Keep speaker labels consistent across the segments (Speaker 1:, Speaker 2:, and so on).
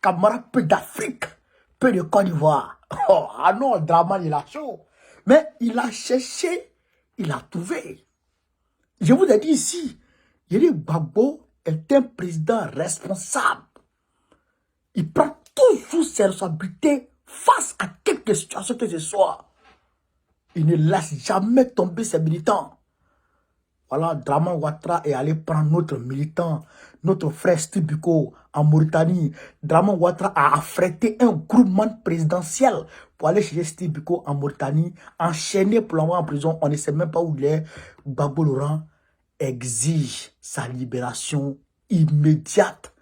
Speaker 1: camarade, peu d'Afrique, peu de Côte d'Ivoire. Oh, ah non, Draman, il a chaud. Mais il a cherché, il a trouvé. Je vous ai dit ici, Yeri Gbagbo est un président responsable. Il prend toujours ses responsabilités face à quelque situation que ce soit. Il ne laisse jamais tomber ses militants. Voilà, Draman Ouattara est allé prendre notre militant, notre frère Steve Biko en Mauritanie. Draman Ouattara a affrété un groupement présidentiel pour aller chercher Steve Biko en Mauritanie, enchaîné pour l'envoyer en prison. On ne sait même pas où il est. Gbagbo Laurent exige sa libération immédiate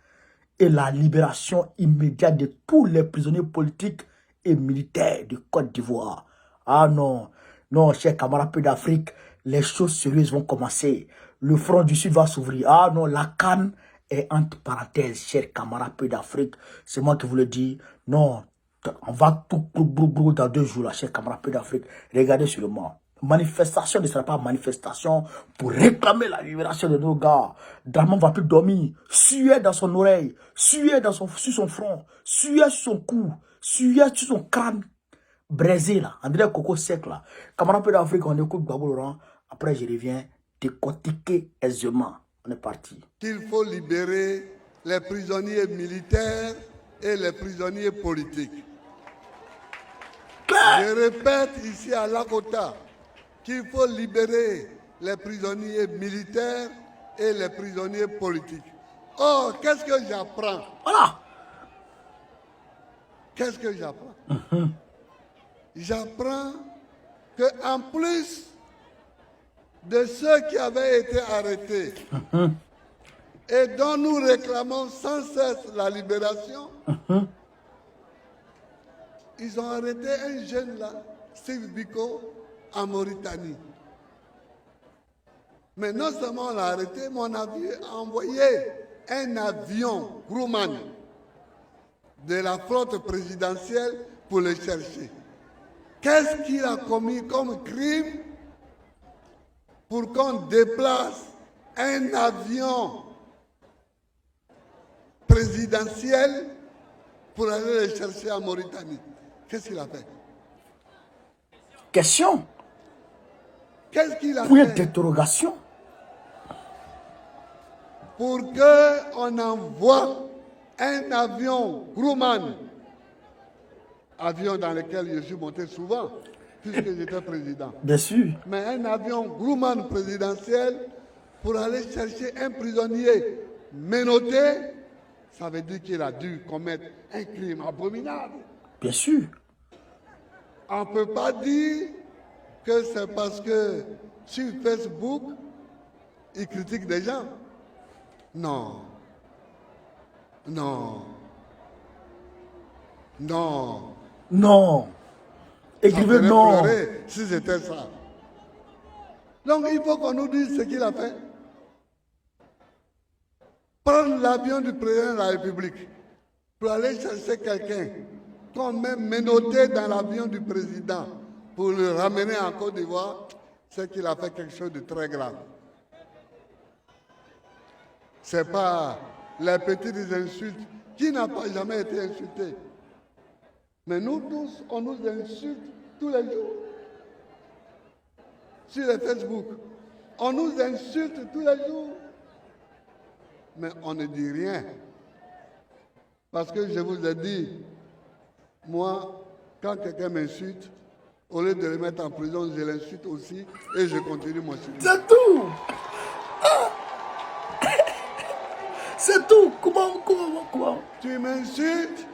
Speaker 1: et la libération immédiate de tous les prisonniers politiques et militaires de Côte d'Ivoire. Ah non, non, chers camarades peu d'Afrique, les choses sérieuses vont commencer. Le front du Sud va s'ouvrir. Ah non, la canne est entre parenthèses, chers camarades peu d'Afrique. C'est moi qui vous le dis. Non, on va tout brou dans 2 jours, là, chers camarades peu d'Afrique. Regardez sur le monde. Manifestation ne sera pas manifestation pour réclamer la libération de nos gars. Draman va plus dormir. Sueur dans son oreille, sueur sur son front, sueur sur son cou, sueur sur son crâne. Brésil, là, André Coco sec là. Camarade peu d'Afrique, on écoute Gbagbo Laurent. Après, je reviens décortiquer aisément. On est parti.
Speaker 2: Qu'il faut libérer les prisonniers militaires et les prisonniers politiques. Je répète ici à Lakota qu'il faut libérer les prisonniers militaires et les prisonniers politiques. Oh, qu'est-ce que j'apprends?
Speaker 1: Voilà.
Speaker 2: Qu'est-ce que j'apprends? J'apprends qu'en plus de ceux qui avaient été arrêtés et dont nous réclamons sans cesse la libération, ils ont arrêté un jeune là, Steve Biko, en Mauritanie. Mais non seulement on l'a arrêté, mais on a envoyé un avion Grumman de la flotte présidentielle pour le chercher. Qu'est-ce qu'il a commis comme crime pour qu'on déplace un avion présidentiel pour aller le chercher en Mauritanie? Qu'est-ce qu'il a fait?
Speaker 1: Question.
Speaker 2: Qu'est-ce qu'il a
Speaker 1: Point
Speaker 2: fait?
Speaker 1: d'interrogation.
Speaker 2: Pour qu'on envoie un avion Grumman, avion dans lequel je suis monté souvent, puisque j'étais président.
Speaker 1: Bien sûr.
Speaker 2: Mais un avion Grumman présidentiel pour aller chercher un prisonnier menotté, ça veut dire qu'il a dû commettre un crime abominable.
Speaker 1: Bien sûr.
Speaker 2: On ne peut pas dire que c'est parce que sur Facebook, il critique des gens. Non. Non. Non.
Speaker 1: Non. Écrivez non.
Speaker 2: Si c'était ça. Donc il faut qu'on nous dise ce qu'il a fait. Prendre l'avion du président de la République pour aller chercher quelqu'un qu'on met menotté dans l'avion du président pour le ramener en Côte d'Ivoire, c'est qu'il a fait quelque chose de très grave. Ce n'est pas les petites insultes. Qui n'a pas jamais été insulté? Mais nous tous, on nous insulte tous les jours. Sur les Facebook, on nous insulte tous les jours. Mais on ne dit rien. Parce que je vous ai dit, moi, quand quelqu'un m'insulte, au lieu de le mettre en prison, je l'insulte aussi et je continue mon suivi.
Speaker 1: C'est tout. C'est tout. Comment?
Speaker 2: Tu m'insultes,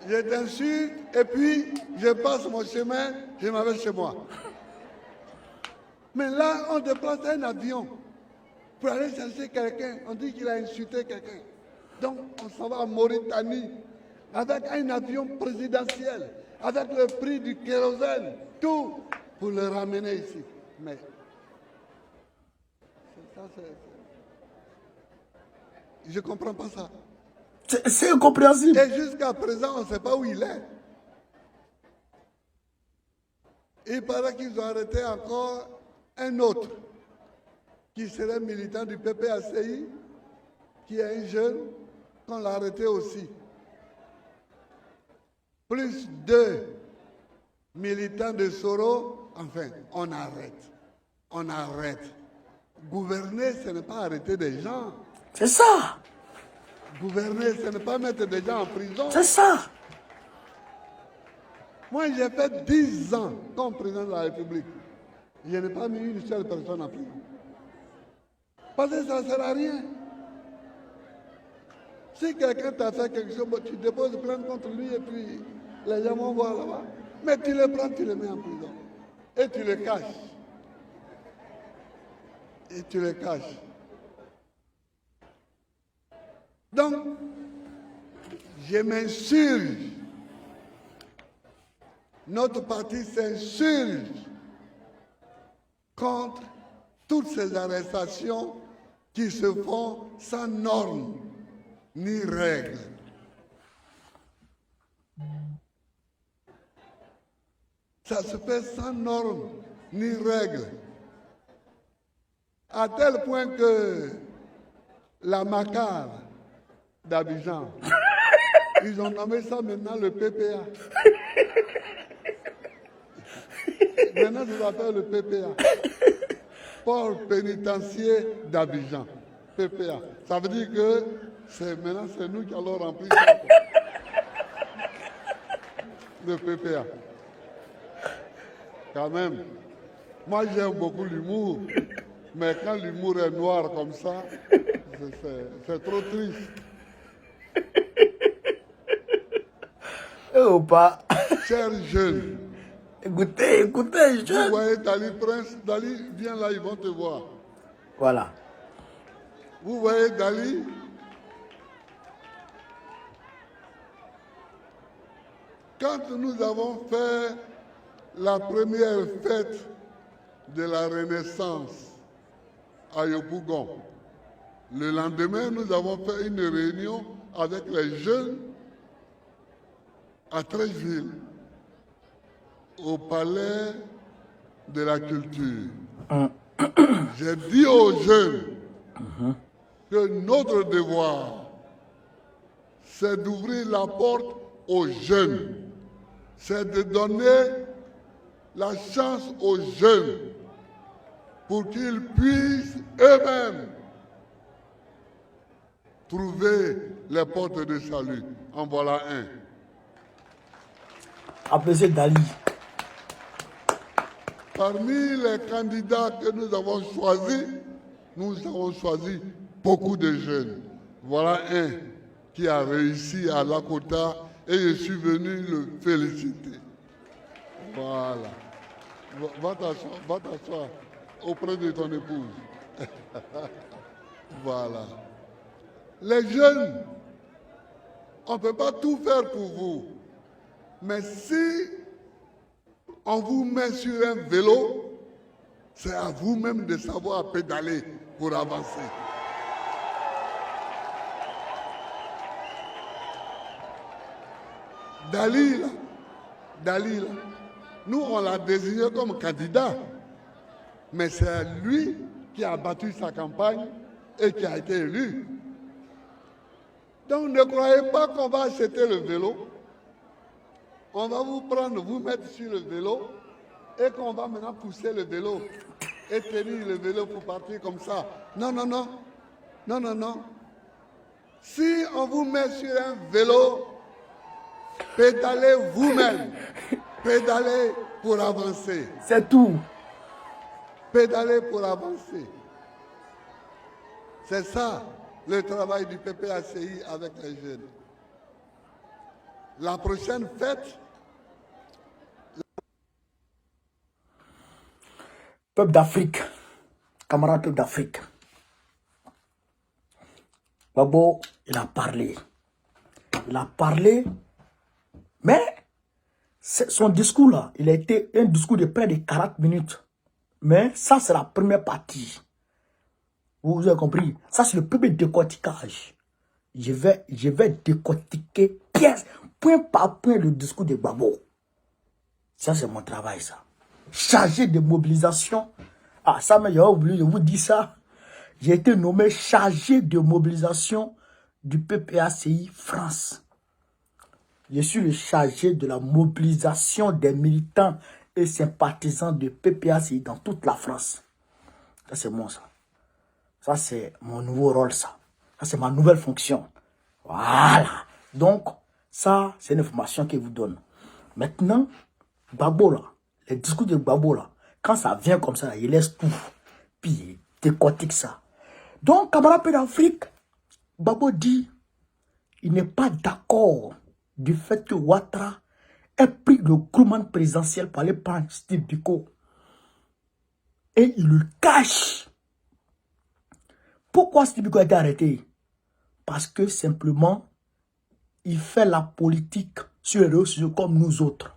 Speaker 2: je t'insulte, et puis je passe mon chemin, je m'en vais chez moi. Mais là, on déplace un avion pour aller chercher quelqu'un. On dit qu'il a insulté quelqu'un. Donc, on s'en va en Mauritanie avec un avion présidentiel, avec le prix du kérosène, tout, pour le ramener ici. Mais ça, je ne comprends pas ça.
Speaker 1: C'est incompréhensible.
Speaker 2: Et jusqu'à présent, on ne sait pas où il est. Il paraît qu'ils ont arrêté encore un autre qui serait militant du PPACI, qui est un jeune, qu'on l'a arrêté aussi. plus 2 militants de Soro, enfin, on arrête. On arrête. Gouverner, ce n'est pas arrêter des gens.
Speaker 1: C'est ça.
Speaker 2: Gouverner, ce n'est pas mettre des gens en prison.
Speaker 1: C'est ça.
Speaker 2: Moi, j'ai fait 10 ans comme président de la République. Je n'ai pas mis une seule personne en prison. Parce que ça ne sert à rien. Si quelqu'un t'a fait quelque chose, tu déposes plainte contre lui et puis les gens vont voir là-bas. Mais tu le prends, tu le mets en prison. Et tu le caches. Et tu le caches. Donc, je m'insurge. Notre parti s'insurge contre toutes ces arrestations qui se font sans normes ni règles. Ça se fait sans normes ni règles. À tel point que la Macar d'Abidjan, ils ont nommé ça maintenant le PPA. Maintenant, ça s'appelle le PPA. Port pénitentiaire d'Abidjan. PPA. Ça veut dire que maintenant, c'est nous qui allons remplir ça. Le PPA. Quand même. Moi, j'aime beaucoup l'humour. Mais quand l'humour est noir comme ça, c'est trop triste.
Speaker 1: Oh, pas.
Speaker 2: Chers jeunes,
Speaker 1: Écoutez, écoutez,
Speaker 2: vous
Speaker 1: je...
Speaker 2: voyez Dali Prince, Dali, viens là, ils vont te voir.
Speaker 1: Voilà.
Speaker 2: Vous voyez Dali, quand nous avons fait la première fête de la Renaissance à Yopougon, le lendemain, nous avons fait une réunion avec les jeunes à Treichville, au palais de la culture. J'ai dit aux jeunes que notre devoir, c'est d'ouvrir la porte aux jeunes, c'est de donner la chance aux jeunes pour qu'ils puissent eux-mêmes trouver les portes de salut. En voilà un.
Speaker 1: Applaudissez Dali.
Speaker 2: Parmi les candidats que nous avons choisi beaucoup de jeunes. Voilà un qui a réussi à Lakota et je suis venu le féliciter. Voilà. Va t'asseoir auprès de ton épouse. Voilà. Les jeunes, on ne peut pas tout faire pour vous. Mais si on vous met sur un vélo, c'est à vous-même de savoir pédaler pour avancer. Dali, nous on l'a désigné comme candidat, mais c'est lui qui a battu sa campagne et qui a été élu. Donc ne croyez pas qu'on va acheter le vélo. On va vous prendre, vous mettre sur le vélo et qu'on va maintenant pousser le vélo et tenir le vélo pour partir comme ça. Non, non, non. Non, non, non. Si on vous met sur un vélo, pédalez vous-même. Pédalez pour avancer.
Speaker 1: C'est tout.
Speaker 2: Pédalez pour avancer. C'est ça le travail du PPACI avec les jeunes. La prochaine fête,
Speaker 1: Peuple d'Afrique, camarades peuple d'Afrique. Babo, il a parlé. Il a parlé, mais son discours là, il a été un discours de près de 40 minutes. Mais ça, c'est la première partie. Vous avez compris? Ça, c'est le premier décortiquage. Je vais décortiquer pièce, point par point le discours de Babo. Ça, c'est mon travail, ça. Chargé de mobilisation. Ah, ça, mais j'ai oublié, je vous dis ça. J'ai été nommé chargé de mobilisation du PPACI France. Je suis le chargé de la mobilisation des militants et sympathisants de PPACI dans toute la France. Ça, c'est moi, ça. Ça, c'est mon nouveau rôle, ça. Ça, c'est ma nouvelle fonction. Voilà. Donc, ça, c'est une information qu'il vous donne. Maintenant, Gbagbo, là, les discours de Gbagbo, là, quand ça vient comme ça, là, il laisse tout. Puis, il décortique ça. Donc, camarade d'Afrique, Gbagbo dit, il n'est pas d'accord du fait que Ouattara ait pris le groupement présidentiel pour aller prendre Steve Biko. Et il le cache. Pourquoi Steve Biko a été arrêté? Parce que simplement, il fait la politique sur les réseaux sociaux comme nous autres.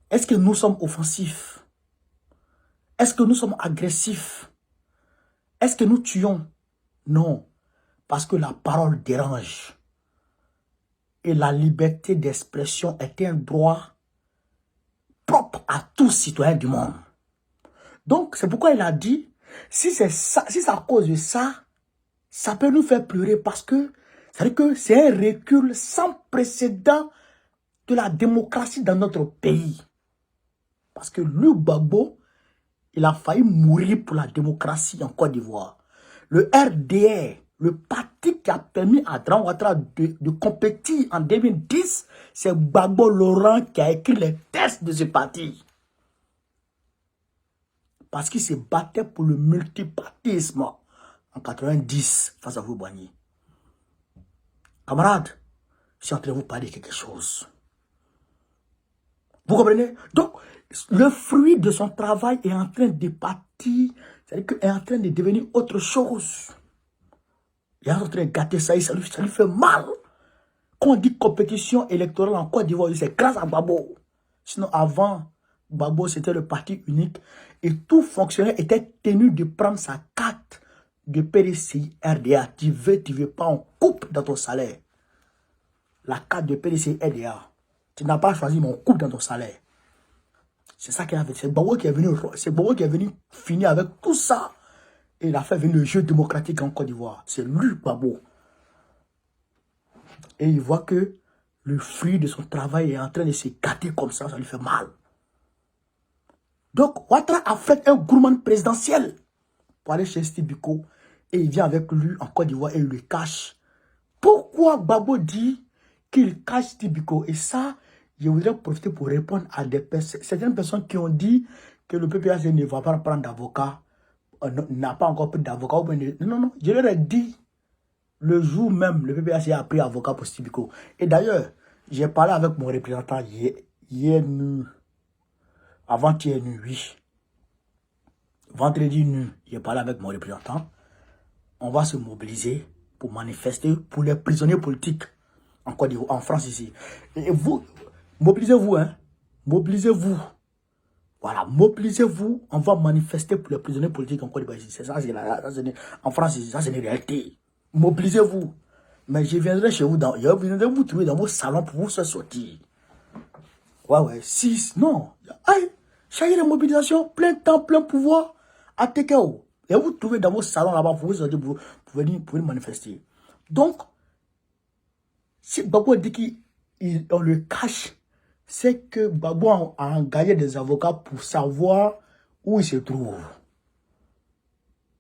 Speaker 1: Est-ce que nous sommes offensifs? Est-ce que nous sommes agressifs? Est-ce que nous tuons? Non. Parce que la parole dérange. Et la liberté d'expression est un droit propre à tous citoyens du monde. Donc, c'est pourquoi il a dit, si c'est à cause de ça, ça peut nous faire pleurer parce que c'est-à-dire que c'est un recul sans précédent de la démocratie dans notre pays. Parce que lui, Gbagbo, il a failli mourir pour la démocratie en Côte d'Ivoire. Le RDR, le parti qui a permis à Dramane Ouattara de compétir en 2010, c'est Gbagbo Laurent qui a écrit les textes de ce parti. Parce qu'il se battait pour le multipartisme en 90 face à vous, Boigny. Camarades, je suis en train de vous parler de quelque chose. Vous comprenez? Donc, le fruit de son travail est en train de partir, c'est-à-dire qu'il est en train de devenir autre chose. Il est en train de gâter ça, ça lui fait mal. Quand on dit compétition électorale en Côte d'Ivoire, c'est grâce à Gbagbo. Sinon, avant, Gbagbo, c'était le parti unique. Et tout fonctionnaire était tenu de prendre sa carte de PDCI RDA. Tu veux pas, on coupe dans ton salaire. La carte de PDCI RDA. Tu n'as pas choisi, mais on coupe dans ton salaire. C'est ça qu'il a fait. C'est Gbagbo qui est venu finir avec tout ça. Et il a fait venir le jeu démocratique en Côte d'Ivoire. C'est lui, Gbagbo. Et il voit que le fruit de son travail est en train de se gâter comme ça lui fait mal. Donc, Ouattara a fait un groupement présidentiel pour aller chez Steve Biko. Et il vient avec lui en Côte d'Ivoire et il le cache. Pourquoi Gbagbo dit qu'il cache Steve Biko? Et ça, je voudrais profiter pour répondre à certaines personnes qui ont dit que le PPAC ne va pas prendre d'avocat, n'a pas encore pris d'avocat. Non, non, je leur ai dit le jour même, le PPAC a pris avocat pour Steve Biko. Et d'ailleurs, j'ai parlé avec mon représentant hier nuit, avant-hier nuit, oui. Vendredi nuit, j'ai parlé avec mon représentant. On va se mobiliser pour manifester pour les prisonniers politiques en Côte d'Ivoire, en France ici. Et vous, mobilisez-vous, hein. Mobilisez-vous. Voilà, mobilisez-vous. On va manifester pour les prisonniers politiques en Côte d'Ivoire ici. C'est ça, en France ici, ça c'est une réalité. Mobilisez-vous. Mais je viendrai chez vous, je viendrai vous trouver dans vos salons pour vous sortir. Ouais, 6, non. Aïe, chaque de mobilisation, plein temps, plein pouvoir, à Tekeo. Et vous trouvez dans vos salons là-bas pour vous sortir, pour venir manifester. Donc, si Gbagbo dit qu'on le cache, c'est que Gbagbo a engagé des avocats pour savoir où il se trouve.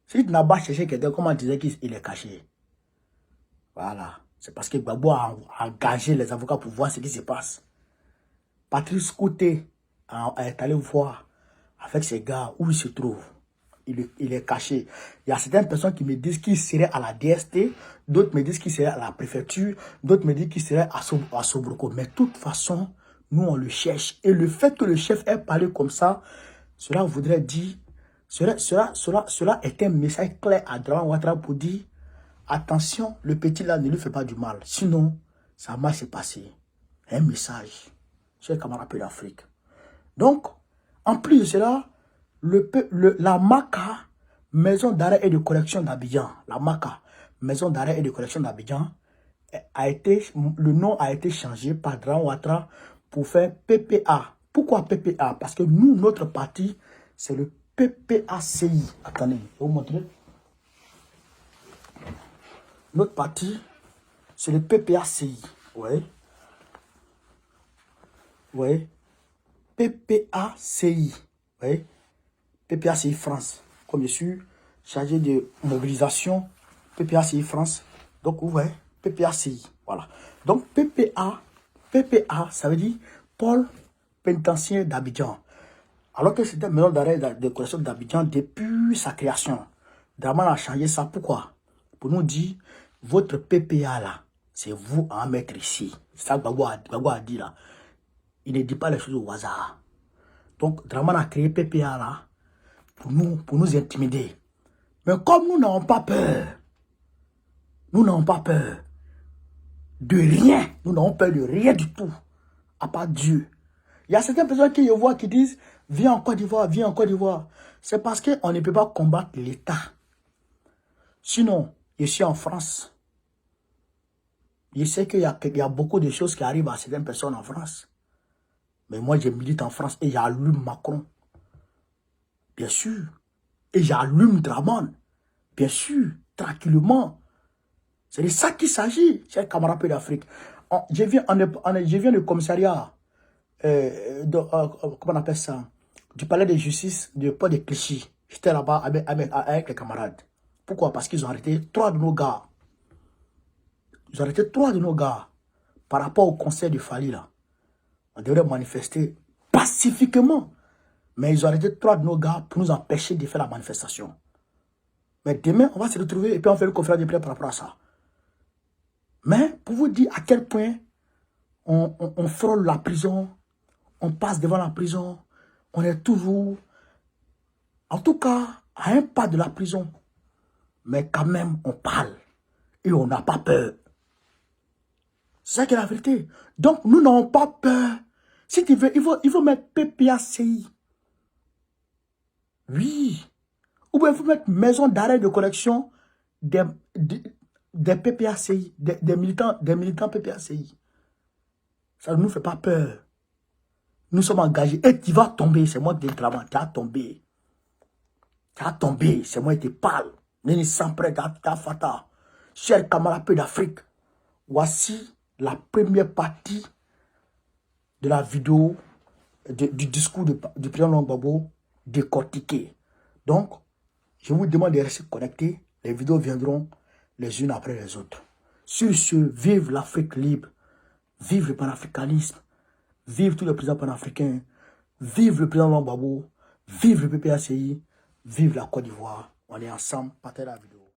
Speaker 1: Si tu n'as pas cherché quelqu'un, comment tu disais qu'il est caché? Voilà. C'est parce que Gbagbo a engagé les avocats pour voir ce qui se passe. Patrice Côté est allé voir avec ses gars où il se trouve. Il est caché. Il y a certaines personnes qui me disent qu'il serait à la DST, d'autres me disent qu'il serait à la préfecture, d'autres me disent qu'il serait à Sobroko. Mais de toute façon, nous on le cherche. Et le fait que le chef ait parlé comme ça, cela voudrait dire, cela est un message clair à Dramane Ouattara pour dire, attention, le petit là ne lui fait pas du mal. Sinon, ça va se passer. Un message. Chers camarades d'Afrique. Donc, en plus de cela, la MACA, Maison d'arrêt et de correction d'Abidjan, la MACA, Maison d'arrêt et de correction d'Abidjan, le nom a été changé par Dramane Ouattara pour faire PPA. Pourquoi PPA? Parce que nous, notre parti, c'est le PPACI. Attendez, je vais vous montrer. Notre parti, c'est le PPACI. Ouais. Vous voyez? PPACI. Vous voyez? PPACI France. Comme je suis chargé de mobilisation, PPACI France. Donc, vous voyez? PPACI. Voilà. Donc, PPA, ça veut dire Pôle pénitentiaire d'Abidjan. Alors que c'était une maison d'arrêt de correction d'Abidjan depuis sa création. Draman a changé ça. Pourquoi? Pour nous dire, votre PPA là, c'est vous à en mettre ici. C'est ça que Gbagbo a dit là. Il ne dit pas les choses au hasard. Donc, Draman a créé PPA là pour nous intimider. Mais comme nous n'avons pas peur, nous n'avons pas peur de rien. Nous n'avons peur de rien du tout, à part Dieu. Il y a certaines personnes qui voient qui disent, viens en Côte d'Ivoire, viens en Côte d'Ivoire. C'est parce qu'on ne peut pas combattre l'État. Sinon, je suis en France. Je sais qu'il y a beaucoup de choses qui arrivent à certaines personnes en France. Mais moi, je milite en France et j'allume Macron. Bien sûr. Et j'allume Draman. Bien sûr. Tranquillement. C'est de ça qu'il s'agit, chers camarades d'Afrique. Je viens du commissariat, comment on appelle ça, du palais de justice de Port de Clichy. J'étais là-bas avec les camarades. Pourquoi? Parce qu'ils ont arrêté 3 de nos gars. Ils ont arrêté 3 de nos gars par rapport au conseil de Fali là. On devrait manifester pacifiquement. Mais ils ont arrêté 3 de nos gars pour nous empêcher de faire la manifestation. Mais demain, on va se retrouver et puis on fait une conférence de presse par rapport à ça. Mais pour vous dire à quel point on frôle la prison, on passe devant la prison, on est toujours, en tout cas, à un pas de la prison. Mais quand même, on parle et on n'a pas peur. C'est ça qui est la vérité. Donc, nous n'avons pas peur. Si tu veux, il faut mettre PPACI. Oui. Ou bien il faut mettre maison d'arrêt de correction des PPACI, des militants PPACI. Ça ne nous fait pas peur. Nous sommes engagés. Et tu vas tomber. C'est moi qui te travaille. Tu as tombé. Tu as tombé. C'est moi qui te parle. Nini Sampre, tu as fata. Chers camarades d'Afrique, voici la première partie de la vidéo du discours du président Gbagbo décortiqué. Donc, je vous demande de rester connectés. Les vidéos viendront les unes après les autres. Sur ce, vive l'Afrique libre. Vive le panafricanisme. Vive tous les présidents panafricains. Vive le président Gbagbo. Vive le PPACI. Vive la Côte d'Ivoire. On est ensemble. Partagez la vidéo.